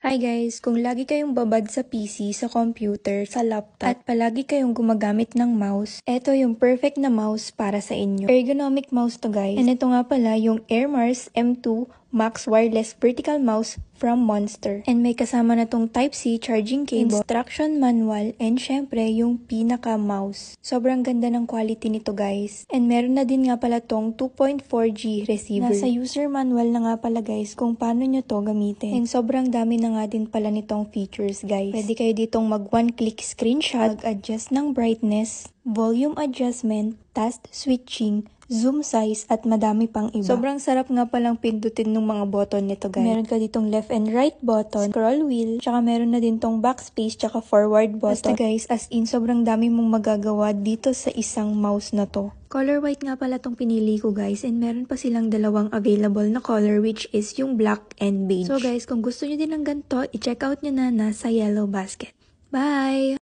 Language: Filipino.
Hi guys! Kung lagi kayong babad sa PC, sa computer, sa laptop, at palagi kayong gumagamit ng mouse, eto yung perfect na mouse para sa inyo. Ergonomic mouse to guys. And ito nga pala yung AirMars M2 Max Wireless Vertical Mouse from Monster. And may kasama na tong Type-C charging cable, instruction manual, and syempre yung pinaka-mouse. Sobrang ganda ng quality nito guys. And meron na din nga pala tong 2.4G receiver. Nasa user manual na nga pala guys kung paano nyo to gamitin. And sobrang dami na nga din pala nitong features guys. Pwede kayo ditong mag one-click screenshot, mag-adjust ng brightness, volume adjustment, task switching, zoom size, at madami pang iba. Sobrang sarap nga palang pindutin ng mga button nito guys. Meron ka ditong left and right button, scroll wheel, tsaka meron na din tong backspace, tsaka forward button. Basta guys, as in sobrang dami mong magagawa dito sa isang mouse na to. Color white nga pala tong pinili ko guys, and meron pa silang dalawang available na color which is yung black and beige. So guys, kung gusto nyo din ng ganito, i-check out nyo na nasa Yellow Basket. Bye!